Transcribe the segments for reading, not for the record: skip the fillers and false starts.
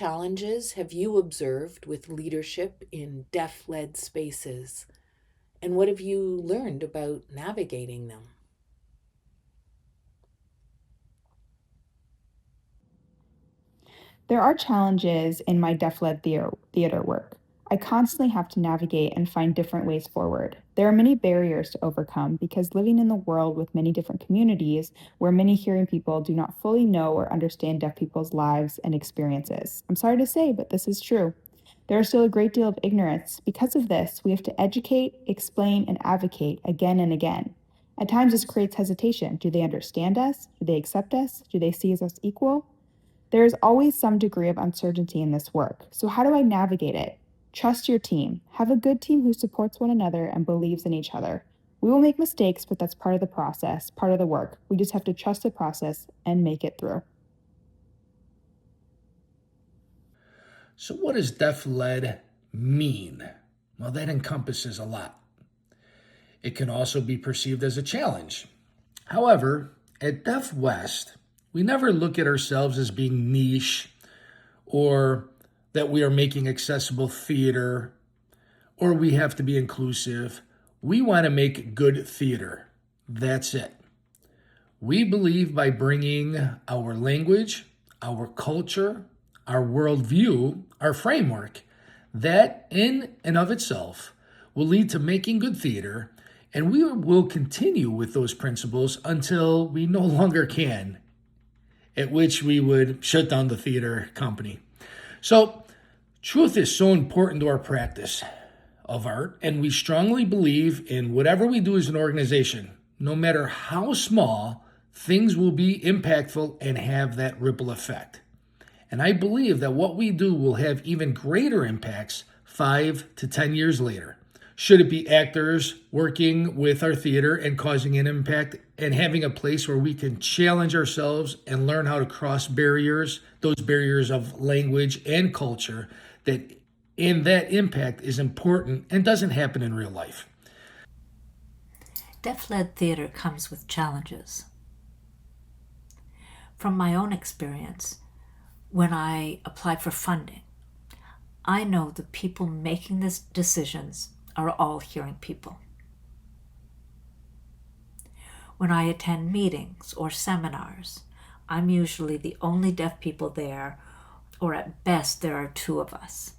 challenges have you observed with leadership in deaf-led spaces, and what have you learned about navigating them? There are challenges in my deaf-led theater work. I constantly have to navigate and find different ways forward. There are many barriers to overcome because living in the world with many different communities where many hearing people do not fully know or understand deaf people's lives and experiences. I'm sorry to say, but this is true. There is still a great deal of ignorance. Because of this, we have to educate, explain, and advocate again and again. At times, this creates hesitation. Do they understand us? Do they accept us? Do they see us as equal? There is always some degree of uncertainty in this work. So, how do I navigate it? Trust your team. Have a good team who supports one another and believes in each other. We will make mistakes, but that's part of the process, part of the work. We just have to trust the process and make it through. So, what does deaf led mean? Well, that encompasses a lot. It can also be perceived as a challenge. However, at Deaf West, we never look at ourselves as being niche or that we are making accessible theater or we have to be inclusive. We want to make good theater. That's it. We believe by bringing our language, our culture, our worldview, our framework, that in and of itself will lead to making good theater, and we will continue with those principles until we no longer can, at which we would shut down the theater company. So, truth is so important to our practice of art, and we strongly believe in whatever we do as an organization, no matter how small, things will be impactful and have that ripple effect. And I believe that what we do will have even greater impacts 5 to 10 years later. Should it be actors working with our theater and causing an impact and having a place where we can challenge ourselves and learn how to cross barriers, those barriers of language and culture, that impact is important and doesn't happen in real life. Deaf-led theater comes with challenges. From my own experience, when I apply for funding, I know the people making these decisions are all hearing people. When I attend meetings or seminars, I'm usually the only deaf people there, or at best there are 2 of us.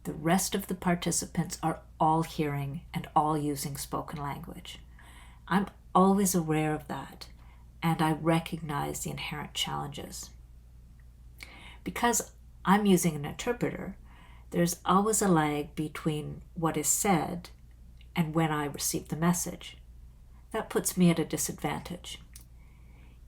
The rest of the participants are all hearing and all using spoken language. I'm always aware of that, and I recognize the inherent challenges. Because I'm using an interpreter, there's always a lag between what is said and when I receive the message. That puts me at a disadvantage.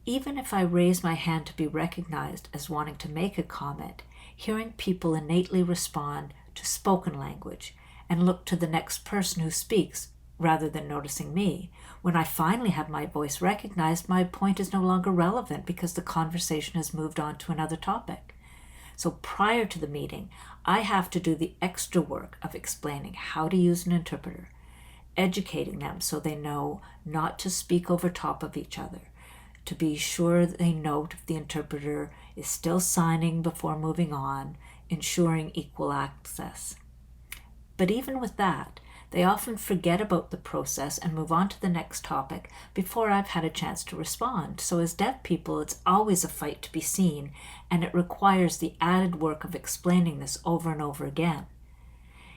Even if I raise my hand to be recognized as wanting to make a comment, hearing people innately respond to spoken language and look to the next person who speaks rather than noticing me. When I finally have my voice recognized, my point is no longer relevant because the conversation has moved on to another topic. So prior to the meeting, I have to do the extra work of explaining how to use an interpreter, educating them so they know not to speak over top of each other, to be sure they note if the interpreter is still signing before moving on, ensuring equal access. But even with that, they often forget about the process and move on to the next topic before I've had a chance to respond. So as deaf people, it's always a fight to be seen, and it requires the added work of explaining this over and over again.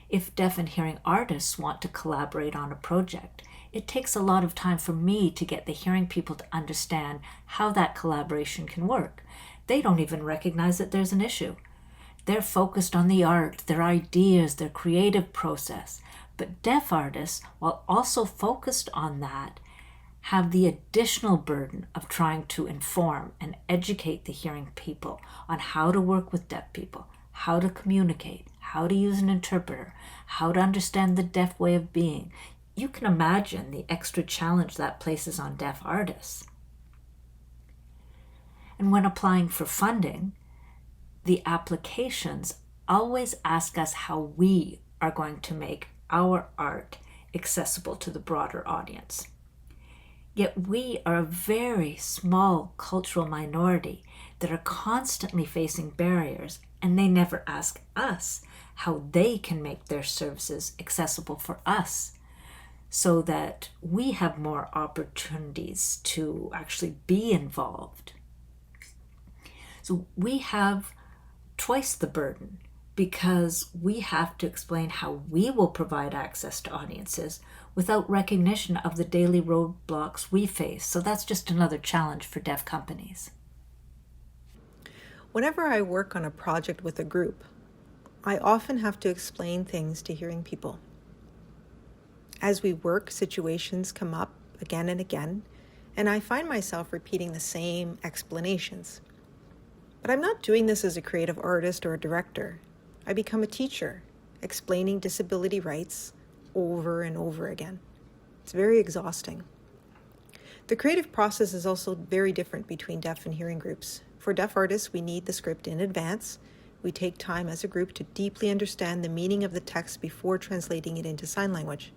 If deaf and hearing artists want to collaborate on a project, it takes a lot of time for me to get the hearing people to understand how that collaboration can work. They don't even recognize that there's an issue. They're focused on the art, their ideas, their creative process. But deaf artists, while also focused on that, have the additional burden of trying to inform and educate the hearing people on how to work with deaf people, how to communicate, how to use an interpreter, how to understand the deaf way of being. You can imagine the extra challenge that places on deaf artists. And when applying for funding, the applications always ask us how we are going to make our art accessible to the broader audience. Yet we are a very small cultural minority that are constantly facing barriers and they never ask us how they can make their services accessible for us so that we have more opportunities to actually be involved. So we have twice the burden because we have to explain how we will provide access to audiences without recognition of the daily roadblocks we face. So that's just another challenge for deaf companies. Whenever I work on a project with a group, I often have to explain things to hearing people. As we work, situations come up again and again, and I find myself repeating the same explanations. But I'm not doing this as a creative artist or a director. I become a teacher, explaining disability rights over and over again. It's very exhausting. The creative process is also very different between deaf and hearing groups. For deaf artists, we need the script in advance. We take time as a group to deeply understand the meaning of the text before translating it into sign language.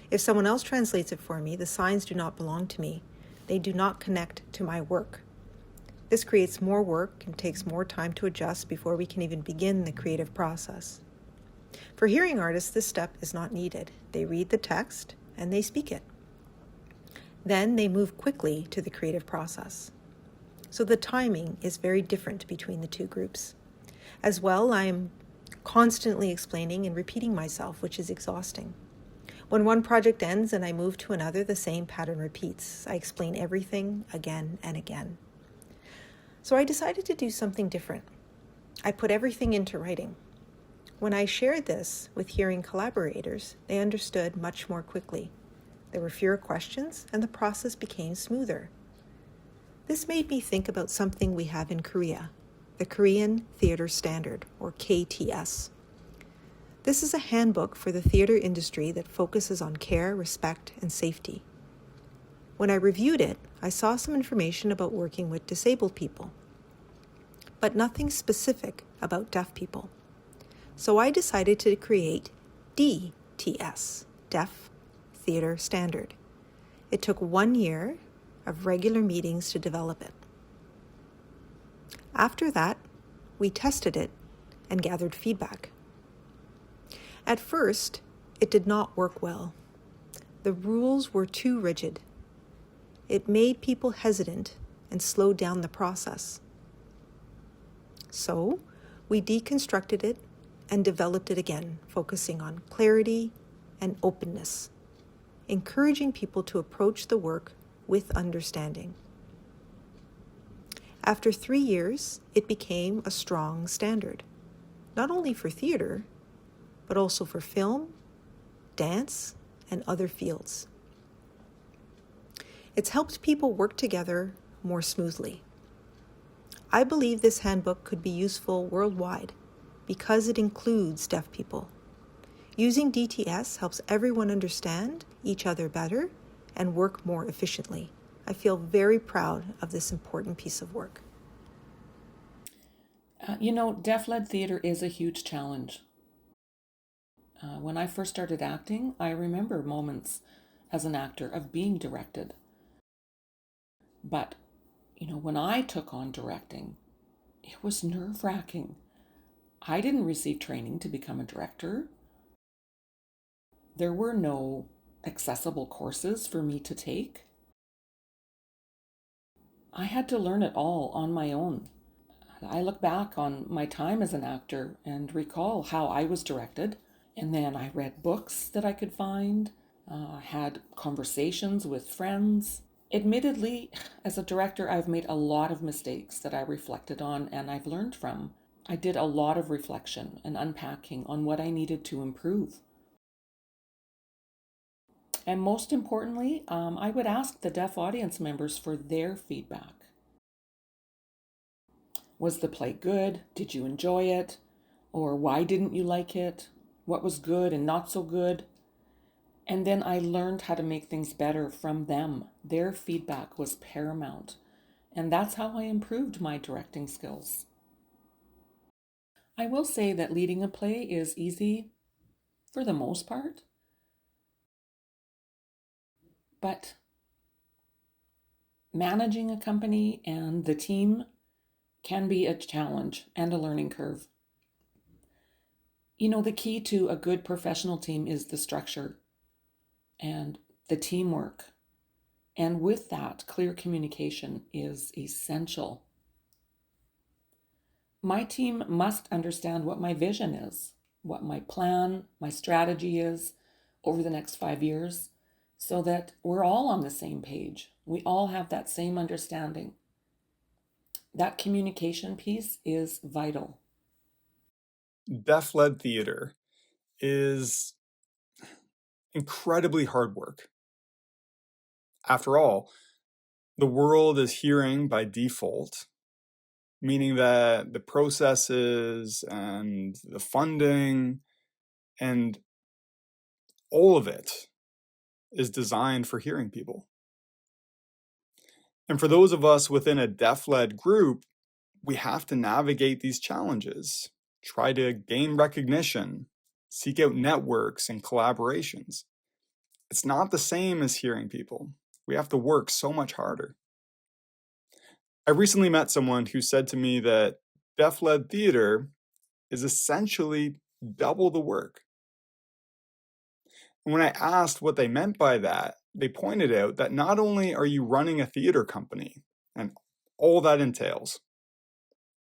If someone else translates it for me, the signs do not belong to me. They do not connect to my work. This creates more work and takes more time to adjust before we can even begin the creative process. For hearing artists, this step is not needed. They read the text and they speak it. Then they move quickly to the creative process. So the timing is very different between the two groups. As well, I am constantly explaining and repeating myself, which is exhausting. When one project ends and I move to another, the same pattern repeats. I explain everything again and again. So I decided to do something different. I put everything into writing. When I shared this with hearing collaborators, they understood much more quickly. There were fewer questions and the process became smoother. This made me think about something we have in Korea, the Korean Theater Standard, or KTS. This is a handbook for the theater industry that focuses on care, respect, and safety. When I reviewed it, I saw some information about working with disabled people, but nothing specific about deaf people. So I decided to create DTS, Deaf Theater Standard. It took 1 year of regular meetings to develop it. After that, we tested it and gathered feedback. At first, it did not work well. The rules were too rigid. It made people hesitant and slowed down the process. So, we deconstructed it and developed it again, focusing on clarity and openness, encouraging people to approach the work with understanding. After 3 years, it became a strong standard, not only for theater, but also for film, dance, and other fields. It's helped people work together more smoothly. I believe this handbook could be useful worldwide because it includes deaf people. Using DTS helps everyone understand each other better and work more efficiently. I feel very proud of this important piece of work. Deaf-led theater is a huge challenge. When I first started acting, I remember moments as an actor of being directed. But, when I took on directing, it was nerve-wracking. I didn't receive training to become a director. There were no accessible courses for me to take. I had to learn it all on my own. I look back on my time as an actor and recall how I was directed. And then I read books that I could find, had conversations with friends. Admittedly, as a director, I've made a lot of mistakes that I reflected on and I've learned from. I did a lot of reflection and unpacking on what I needed to improve. And most importantly, I would ask the deaf audience members for their feedback. Was the play good? Did you enjoy it? Or why didn't you like it? What was good and not so good? And then I learned how to make things better from them. Their feedback was paramount. And that's how I improved my directing skills. I will say that leading a play is easy for the most part. But managing a company and the team can be a challenge and a learning curve. The key to a good professional team is the structure and the teamwork. And with that, clear communication is essential. My team must understand what my vision is, what my plan, my strategy is over the next 5 years, so that we're all on the same page. We all have that same understanding. That communication piece is vital. Deaf-led theater is incredibly hard work. After all, the world is hearing by default, meaning that the processes and the funding and all of it is designed for hearing people. And for those of us within a deaf-led group, we have to navigate these challenges, try to gain recognition, seek out networks and collaborations. It's not the same as hearing people. We have to work so much harder. I recently met someone who said to me that deaf-led theater is essentially double the work. And when I asked what they meant by that, they pointed out that not only are you running a theater company and all that entails,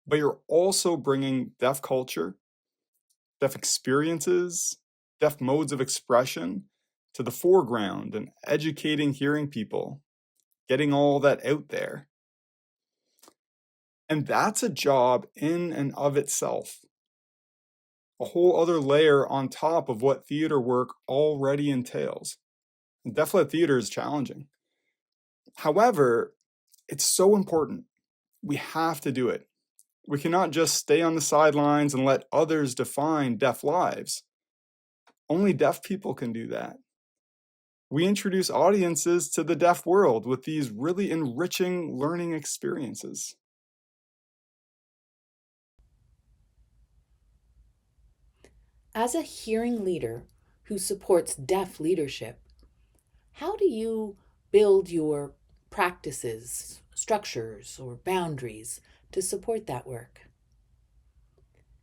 but you're also bringing deaf culture, deaf experiences, deaf modes of expression to the foreground and educating hearing people, getting all that out there. And that's a job in and of itself. A whole other layer on top of what theater work already entails. And deaf-led theater is challenging. However, it's so important. We have to do it. We cannot just stay on the sidelines and let others define deaf lives. Only deaf people can do that. We introduce audiences to the deaf world with these really enriching learning experiences. As a hearing leader who supports deaf leadership, how do you build your practices, structures, or boundaries to support that work?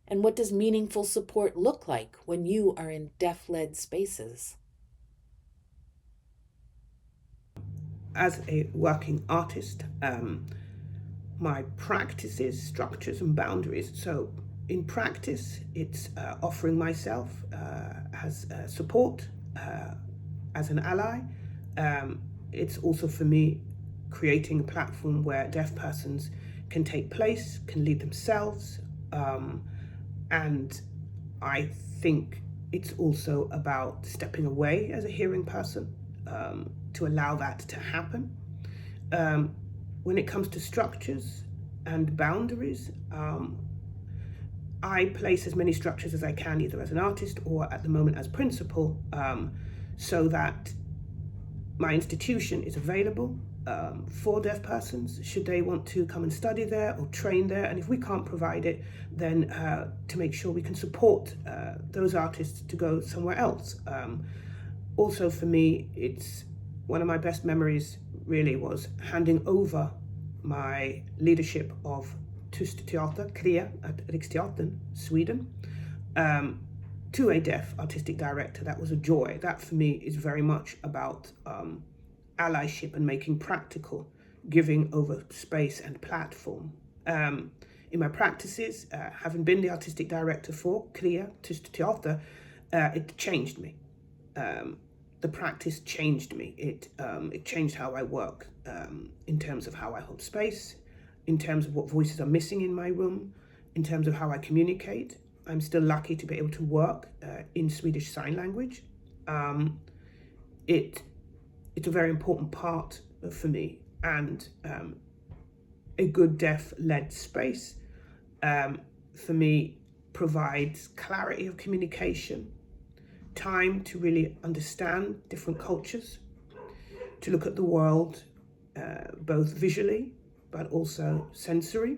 And what does meaningful support look like when you are in deaf-led spaces? As a working artist, my practices, structures, and boundaries. So, in practice, it's offering myself as support, as an ally. It's also for me creating a platform where deaf persons can take place, can lead themselves, and I think it's also about stepping away as a hearing person to allow that to happen. When it comes to structures and boundaries, I place as many structures as I can, either as an artist or at the moment as principal, so that my institution is available for deaf persons should they want to come and study there or train there. And if we can't provide it, then to make sure we can support those artists to go somewhere else. Also for me, it's one of my best memories really was handing over my leadership of Tyst Teater, KREA, at Riksteatern, Sweden, to a deaf artistic director. That was a joy. That for me is very much about allyship and making practical, giving over space and platform. In my practices, having been the artistic director for KREA, Tyst Teater, it changed me. The practice changed me. It changed how I work in terms of how I hold space, in terms of what voices are missing in my room, in terms of how I communicate. I'm still lucky to be able to work in Swedish Sign Language. It's a very important part for me, and a good deaf-led space for me provides clarity of communication, time to really understand different cultures, to look at the world both visually but also sensory,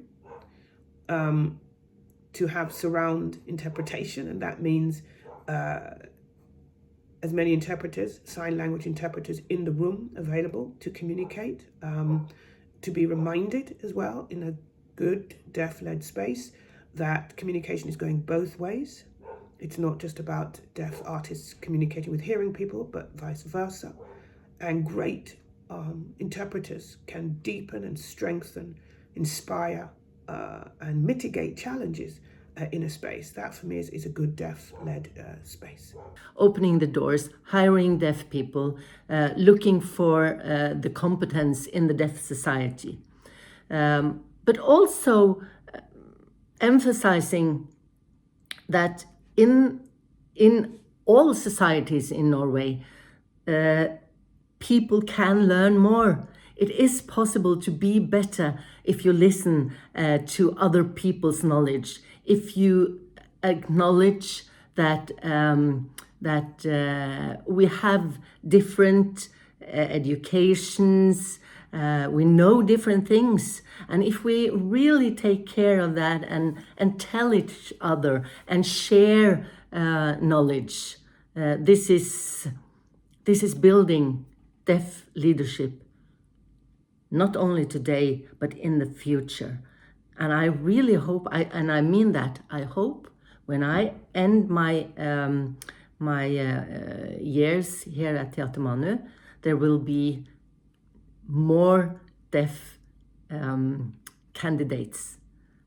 to have surround interpretation, and that means as many interpreters, sign language interpreters in the room available to communicate, to be reminded as well in a good deaf-led space that communication is going both ways. It's not just about deaf artists communicating with hearing people, but vice versa. And great interpreters can deepen and strengthen, inspire, and mitigate challenges in a space. That for me is a good deaf-led space. Opening the doors, hiring deaf people, looking for the competence in the deaf society, but also emphasizing that in all societies in Norway, people can learn more. It is possible to be better if you listen to other people's knowledge, if you acknowledge that we have different educations, we know different things, and if we really take care of that and tell each other and share knowledge, this is building deaf leadership, not only today but in the future. And I really hope, and I mean that, I hope when I end my years here at Teater Manu, there will be more deaf candidates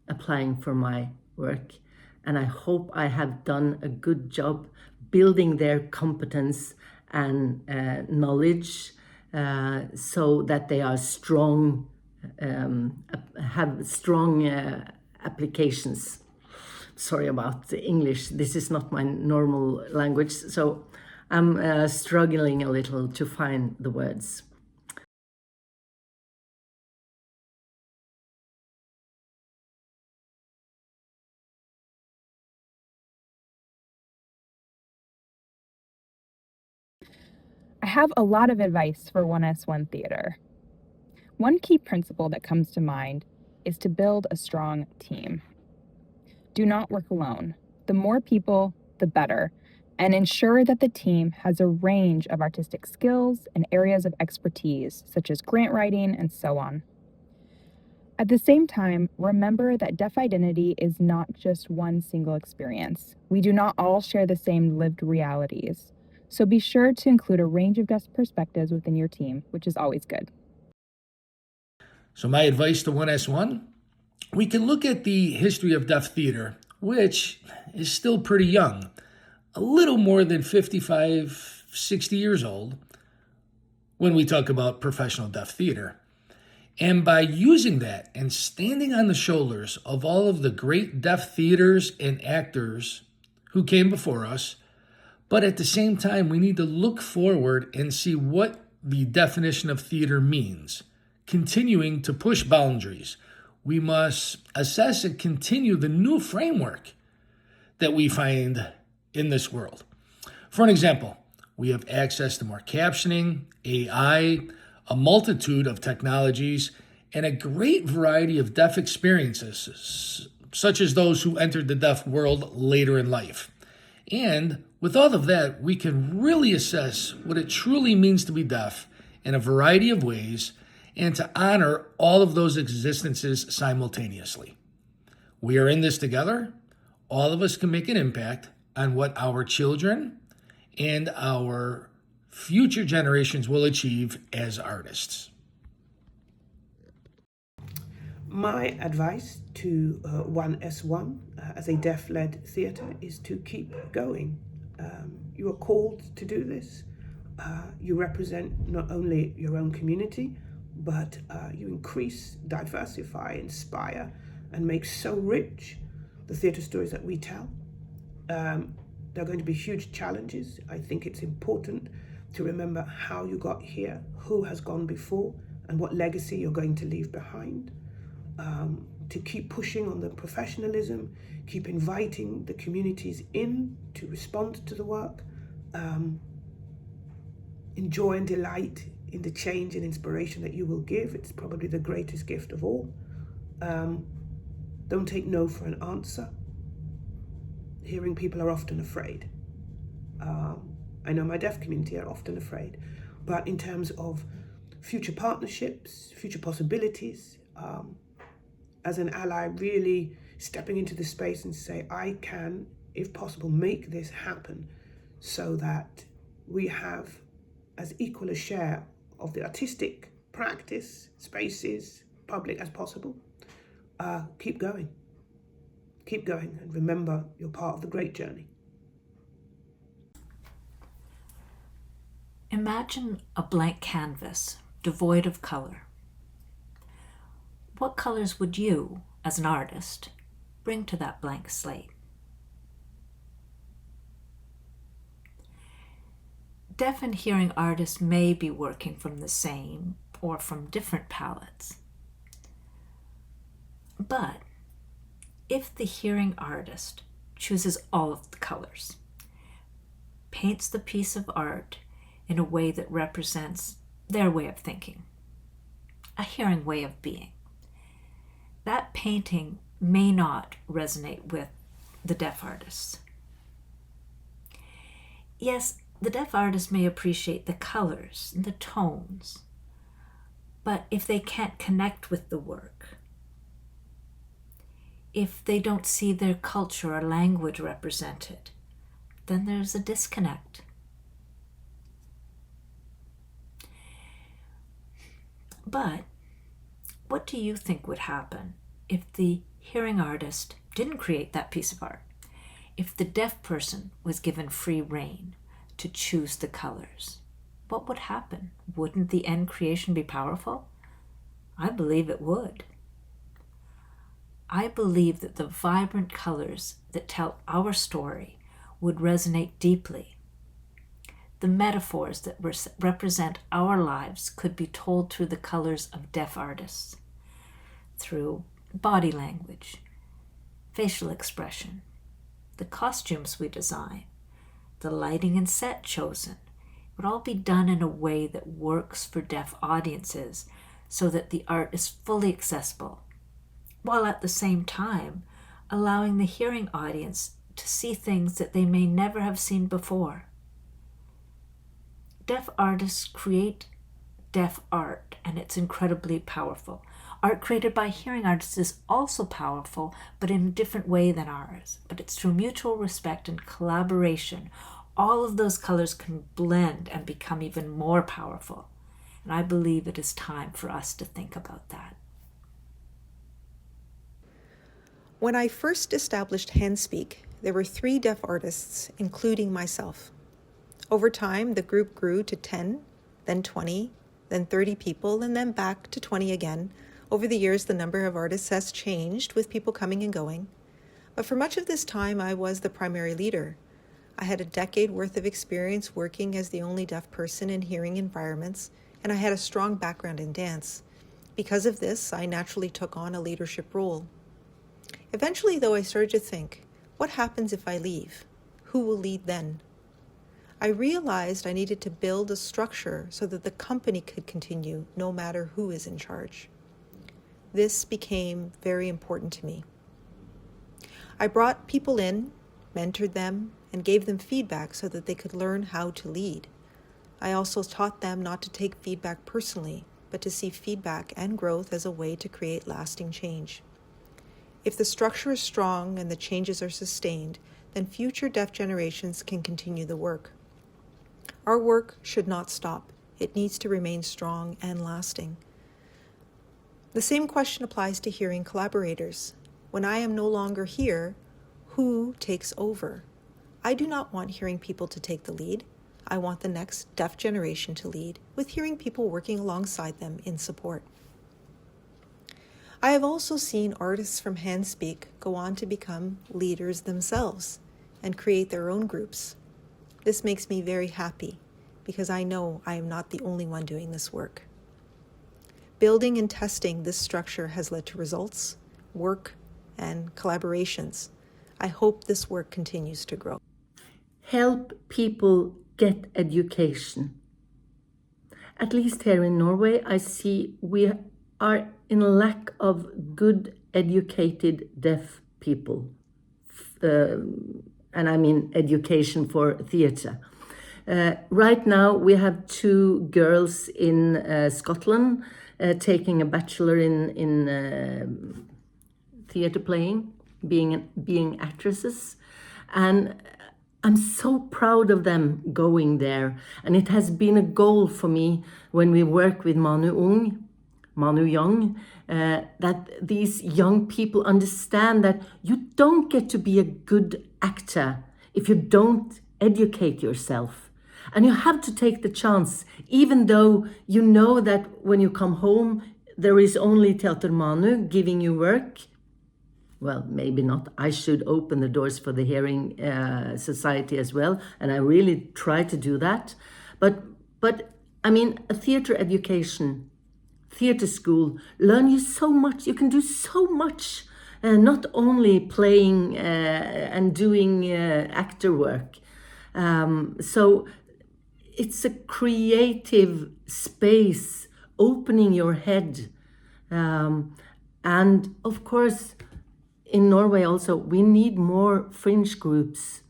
applying for my work. And I hope I have done a good job building their competence and knowledge so that they are strong, have strong applications. Sorry about the English. This is not my normal language, so I'm struggling a little to find the words. I have a lot of advice for 1S1 theater. One key principle that comes to mind is to build a strong team. Do not work alone. The more people, the better, and ensure that the team has a range of artistic skills and areas of expertise, such as grant writing and so on. At the same time, remember that deaf identity is not just one single experience. We do not all share the same lived realities. So be sure to include a range of deaf perspectives within your team, which is always good. So my advice to 1S1, we can look at the history of deaf theater, which is still pretty young, a little more than 55, 60 years old when we talk about professional deaf theater. And by using that and standing on the shoulders of all of the great deaf theaters and actors who came before us, but at the same time, we need to look forward and see what the definition of theater means, continuing to push boundaries. We must assess and continue the new framework that we find in this world. For an example, we have access to more captioning, AI, a multitude of technologies, and a great variety of deaf experiences, such as those who entered the deaf world later in life. And with all of that, we can really assess what it truly means to be deaf in a variety of ways and to honor all of those existences simultaneously. We are in this together. All of us can make an impact on what our children and our future generations will achieve as artists. My advice to 1S1 as a deaf-led theatre is to keep going. You are called to do this. You represent not only your own community, but you increase, diversify, inspire, and make so rich the theatre stories that we tell. There are going to be huge challenges. I think it's important to remember how you got here, who has gone before, and what legacy you're going to leave behind. To keep pushing on the professionalism, keep inviting the communities in to respond to the work, enjoy and delight in the change and inspiration that you will give. It's probably the greatest gift of all. Don't take no for an answer. Hearing people are often afraid. I know my deaf community are often afraid, but in terms of future partnerships, future possibilities, as an ally, really stepping into the space and say, I can if possible, make this happen so that we have as equal a share of the artistic practice, spaces, public as possible. Keep going. Keep going, and remember, you're part of the great journey. Imagine a blank canvas, devoid of color. What colors would you, as an artist, bring to that blank slate? Deaf and hearing artists may be working from the same or from different palettes. But if the hearing artist chooses all of the colors, paints the piece of art in a way that represents their way of thinking, a hearing way of being, that painting may not resonate with the deaf artists. Yes, the deaf artist may appreciate the colors and the tones, but if they can't connect with the work, if they don't see their culture or language represented, then there's a disconnect. But what do you think would happen if the hearing artist didn't create that piece of art? If the deaf person was given free rein to choose the colors, what would happen? Wouldn't the end creation be powerful? I believe it would. I believe that the vibrant colors that tell our story would resonate deeply. The metaphors that represent our lives could be told through the colors of deaf artists, through body language, facial expression, the costumes we design, the lighting and set chosen. It would all be done in a way that works for deaf audiences so that the art is fully accessible, while at the same time allowing the hearing audience to see things that they may never have seen before. Deaf artists create deaf art, and it's incredibly powerful. Art created by hearing artists is also powerful, but in a different way than ours. But it's through mutual respect and collaboration. All of those colors can blend and become even more powerful. And I believe it is time for us to think about that. When I first established Handspeak, there were 3 deaf artists, including myself. Over time, the group grew to 10, then 20, then 30 people, and then back to 20 again. Over the years, the number of artists has changed, with people coming and going. But for much of this time, I was the primary leader. I had a decade worth of experience working as the only deaf person in hearing environments, and I had a strong background in dance. Because of this, I naturally took on a leadership role. Eventually, though, I started to think, what happens if I leave? Who will lead then? I realized I needed to build a structure so that the company could continue no matter who is in charge. This became very important to me. I brought people in, mentored them, and gave them feedback so that they could learn how to lead. I also taught them not to take feedback personally, but to see feedback and growth as a way to create lasting change. If the structure is strong and the changes are sustained, then future deaf generations can continue the work. Our work should not stop. It needs to remain strong and lasting. The same question applies to hearing collaborators. When I am no longer here, who takes over? I do not want hearing people to take the lead. I want the next deaf generation to lead, with hearing people working alongside them in support. I have also seen artists from Handspeak go on to become leaders themselves and create their own groups. This makes me very happy because I know I am not the only one doing this work. Building and testing this structure has led to results, work, and collaborations. I hope this work continues to grow. Help people get education. At least here in Norway, I see we are in lack of good educated deaf people. And I mean education for theatre. Right now we have 2 girls in Scotland taking a bachelor in theatre playing, being actresses. And I'm so proud of them going there. And it has been a goal for me when we work with Manu Young, that these young people understand that you don't get to be a good actor if you don't educate yourself. And you have to take the chance, even though you know that when you come home, there is only Teater Manu giving you work. Well, maybe not. I should open the doors for the Hearing Society as well, and I really try to do that. But I mean, a theater education, theater school, learn you so much. You can do so much, not only playing and doing actor work. So it's a creative space, opening your head. And of course, in Norway also, we need more fringe groups.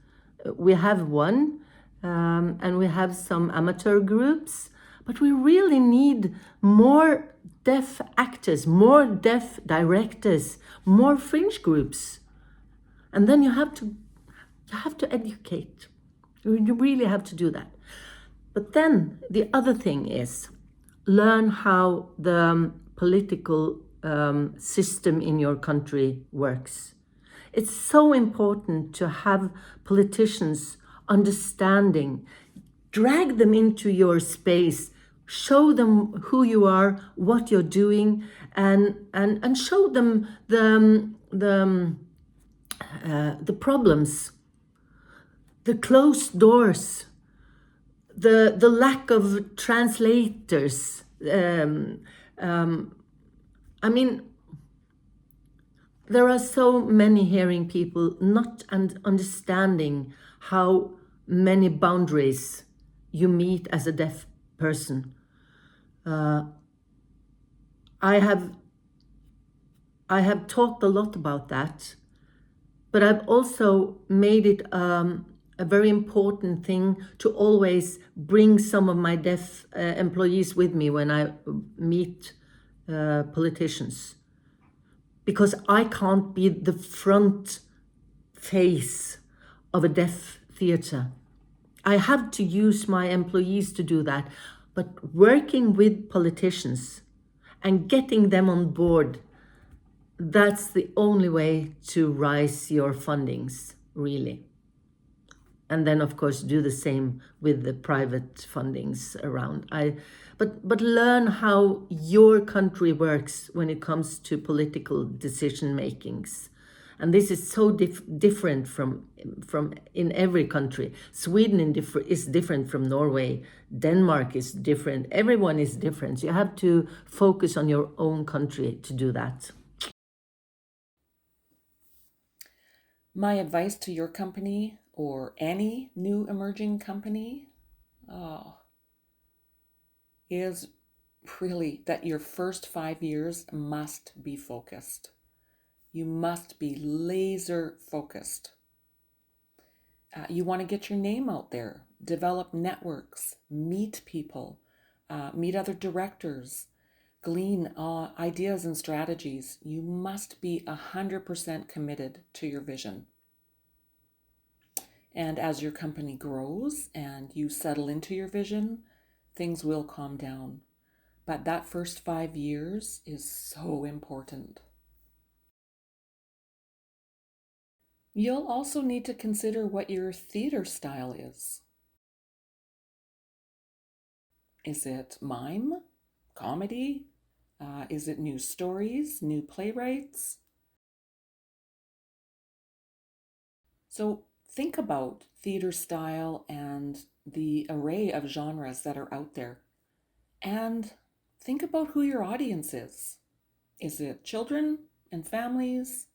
We have one, and we have some amateur groups, but we really need more deaf actors, more deaf directors, more fringe groups. And then you have to educate. You really have to do that. But then the other thing is learn how the political system in your country works. It's so important to have politicians understanding, drag them into your space, show them who you are, what you're doing, and show them the problems, the closed doors, the lack of translators. I mean, there are so many hearing people not understanding how many boundaries you meet as a deaf person. I have talked a lot about that, but I've also made it a very important thing to always bring some of my deaf employees with me when I meet politicians, because I can't be the front face of a deaf theatre. I have to use my employees to do that, but working with politicians and getting them on board, that's the only way to rise your fundings, really. And then, of course, do the same with the private fundings around. But learn how your country works when it comes to political decision makings. And this is so different from in every country. Sweden is different from Norway. Denmark is different. Everyone is different. You have to focus on your own country to do that. My advice to your company or any new emerging company is really that your first 5 years must be focused. You must be laser focused. You want to get your name out there, develop networks, meet people, meet other directors, glean ideas and strategies. You must be 100% committed to your vision. And as your company grows and you settle into your vision, things will calm down. But that first 5 years is so important. You'll also need to consider what your theater style is. Is it mime, comedy? Is it new stories, new playwrights? So think about theater style and the array of genres that are out there. And think about who your audience is. Is it children and families?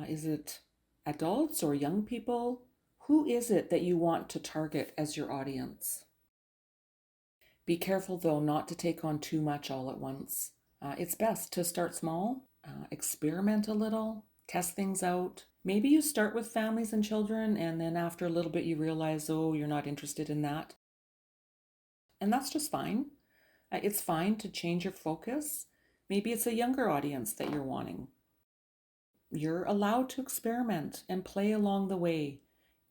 Is it adults or young people? Who is it that you want to target as your audience? Be careful, though, not to take on too much all at once. It's best to start small, experiment a little, test things out. Maybe you start with families and children, and then after a little bit you realize, oh, you're not interested in that. And that's just fine. It's fine to change your focus. Maybe it's a younger audience that you're wanting. You're allowed to experiment and play along the way.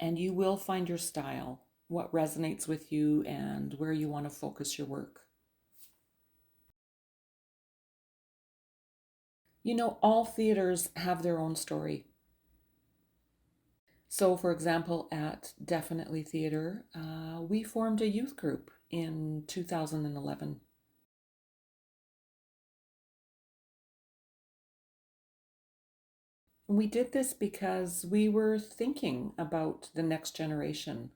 and you will find your style, what resonates with you, and where you want to focus your work. You know, all theaters have their own story. So, for example, at Definitely Theater, we formed a youth group in 2011. We did this because we were thinking about the next generation.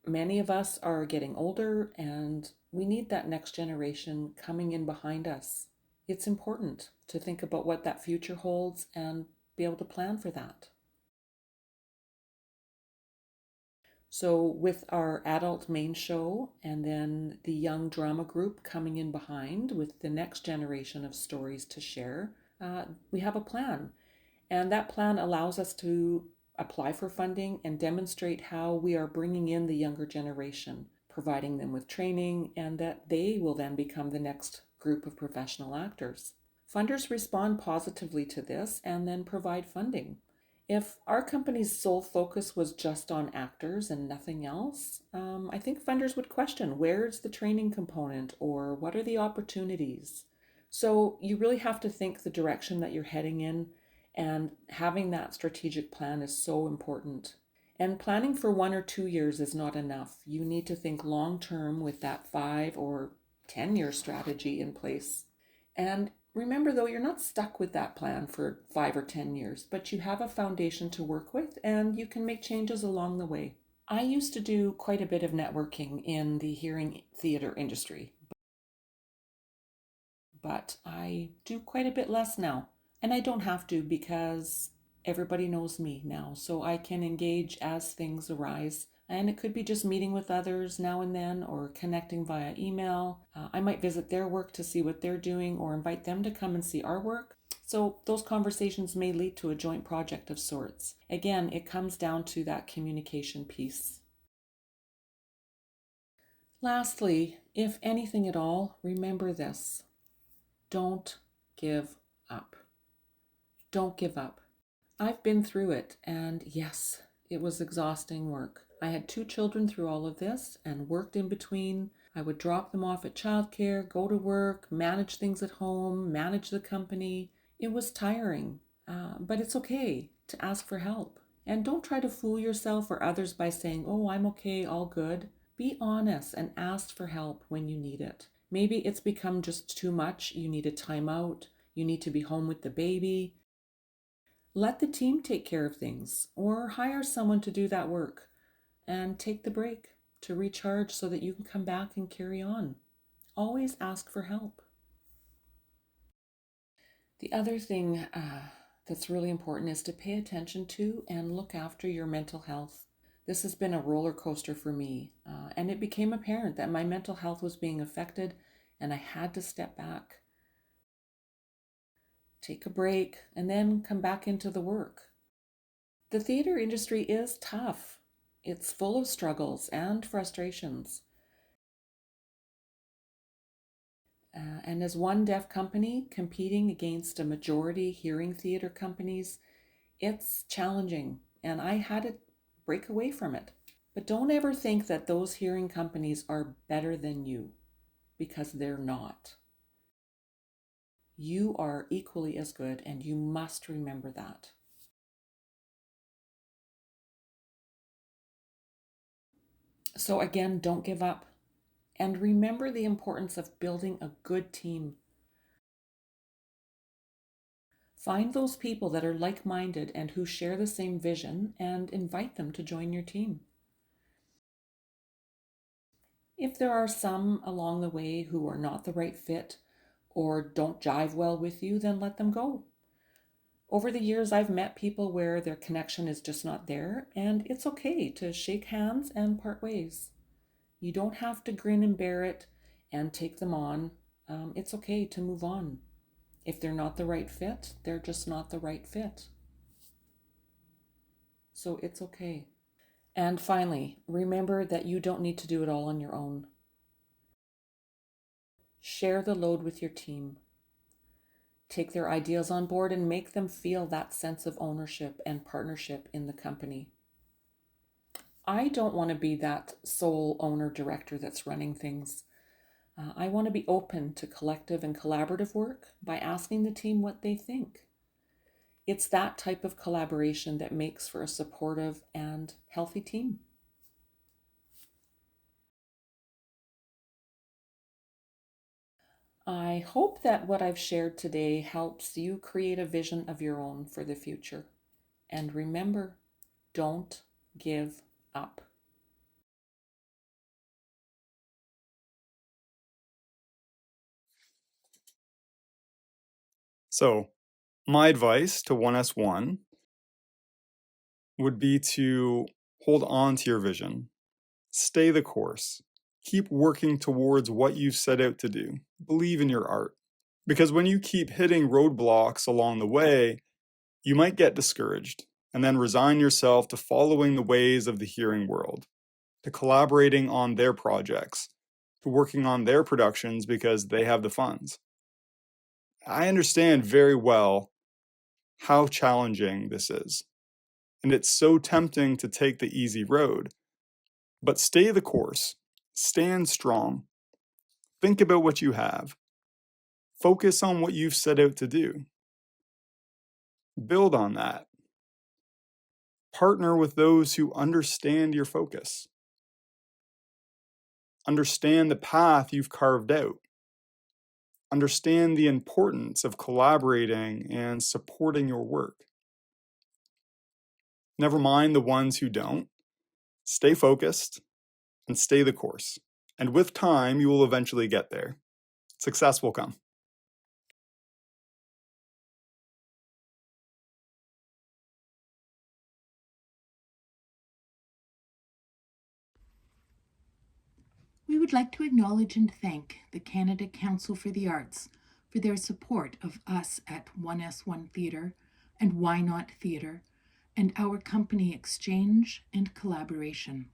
Many of us are getting older, and we need that next generation coming in behind us. It's important to think about what that future holds and be able to plan for that. So, with our adult main show and then the young drama group coming in behind with the next generation of stories to share, we have a plan. And that plan allows us to apply for funding and demonstrate how we are bringing in the younger generation, providing them with training, and that they will then become the next group of professional actors. Funders respond positively to this and then provide funding. If our company's sole focus was just on actors and nothing else, I think funders would question where's the training component or what are the opportunities. So you really have to think the direction that you're heading in, and having that strategic plan is so important. And planning for 1 or 2 years is not enough. You need to think long term with that 5 or 10 year strategy in place. And remember, though, you're not stuck with that plan for 5 or 10 years, but you have a foundation to work with and you can make changes along the way. I used to do quite a bit of networking in the hearing theater industry, but I do quite a bit less now. And I don't have to because everybody knows me now, so I can engage as things arise. And it could be just meeting with others now and then or connecting via email. I might visit their work to see what they're doing or invite them to come and see our work. So those conversations may lead to a joint project of sorts. Again, it comes down to that communication piece. Lastly, if anything at all, remember this: don't give up. Don't give up. I've been through it, and yes, it was exhausting work. I had 2 children through all of this and worked in between. I would drop them off at childcare, go to work, manage things at home, manage the company. It was tiring, but it's okay to ask for help. And don't try to fool yourself or others by saying, oh, I'm okay, all good. Be honest and ask for help when you need it. Maybe it's become just too much. You need a timeout. You need to be home with the baby. Let the team take care of things or hire someone to do that work and take the break to recharge so that you can come back and carry on. Always ask for help. The other thing that's really important is to pay attention to and look after your mental health. This has been a roller coaster for me, and it became apparent that my mental health was being affected, and I had to step back, take a break, and then come back into the work. The theater industry is tough. It's full of struggles and frustrations. And as one deaf company competing against a majority hearing theater companies, it's challenging, and I had to break away from it. But don't ever think that those hearing companies are better than you, because they're not. You are equally as good, and you must remember that. So again, don't give up. And remember the importance of building a good team. Find those people that are like-minded and who share the same vision and invite them to join your team. If there are some along the way who are not the right fit or don't jive well with you, then let them go. Over the years, I've met people where their connection is just not there, and it's okay to shake hands and part ways. You don't have to grin and bear it and take them on. It's okay to move on. If they're not the right fit, they're just not the right fit. So it's okay. And finally, remember that you don't need to do it all on your own. Share the load with your team. take their ideas on board, and make them feel that sense of ownership and partnership in the company. I don't want to be that sole owner director that's running things. I want to be open to collective and collaborative work by asking the team what they think. It's that type of collaboration that makes for a supportive and healthy team. I hope that what I've shared today helps you create a vision of your own for the future. And remember, don't give up. So, my advice to 1S1 would be to hold on to your vision, stay the course, keep working towards what you've set out to do, believe in your art. Because when you keep hitting roadblocks along the way, you might get discouraged and then resign yourself to following the ways of the hearing world, to collaborating on their projects, to working on their productions because they have the funds. I understand very well how challenging this is, and it's so tempting to take the easy road. But stay the course, stand strong, think about what you have, focus on what you've set out to do, build on that, partner with those who understand your focus, understand the path you've carved out, understand the importance of collaborating and supporting your work. Never mind the ones who don't. Stay focused and stay the course. And with time, you will eventually get there. Success will come. We would like to acknowledge and thank the Canada Council for the Arts for their support of us at 1S1 Theatre and Why Not Theatre and our company Exchange and Collaboration.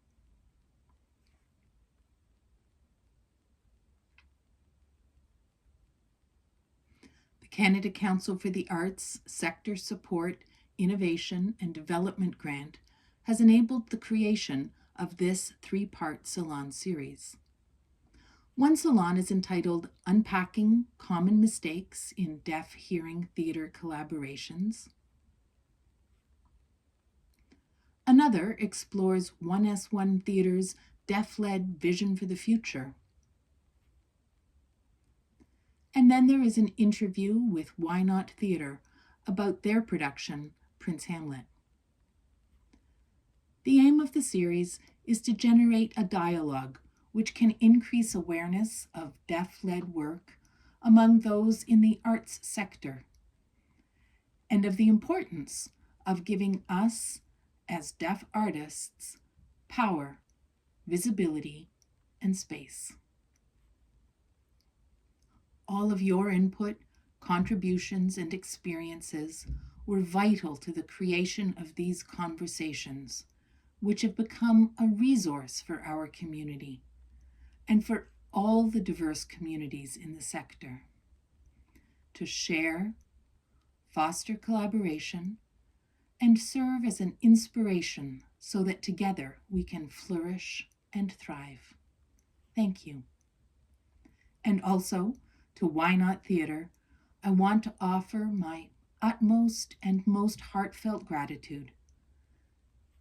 The Canada Council for the Arts Sector Support, Innovation and Development Grant has enabled the creation of this 3-part Salon series. One salon is entitled Unpacking Common Mistakes in Deaf-Hearing Theatre Collaborations. Another explores 1S1 Theatre's deaf-led vision for the future. And then there is an interview with Why Not Theatre about their production, Prince Hamlet. The aim of the series is to generate a dialogue which can increase awareness of deaf-led work among those in the arts sector, and of the importance of giving us, as deaf artists, power, visibility, and space. All of your input, contributions, and experiences were vital to the creation of these conversations, which have become a resource for our community and for all the diverse communities in the sector. To share, foster collaboration, and serve as an inspiration so that together we can flourish and thrive. Thank you. And also, to Why Not Theatre, I want to offer my utmost and most heartfelt gratitude.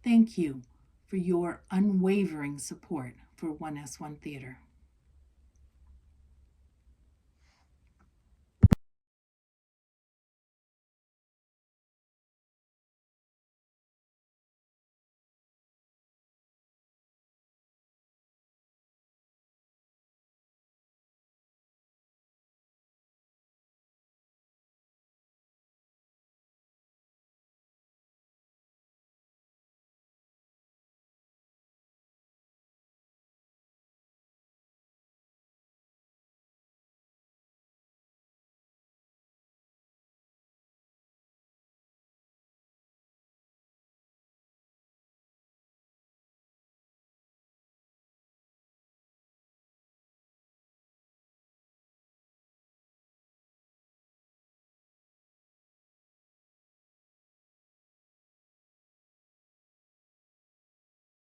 Thank you for your unwavering support for 1S1 Theatre.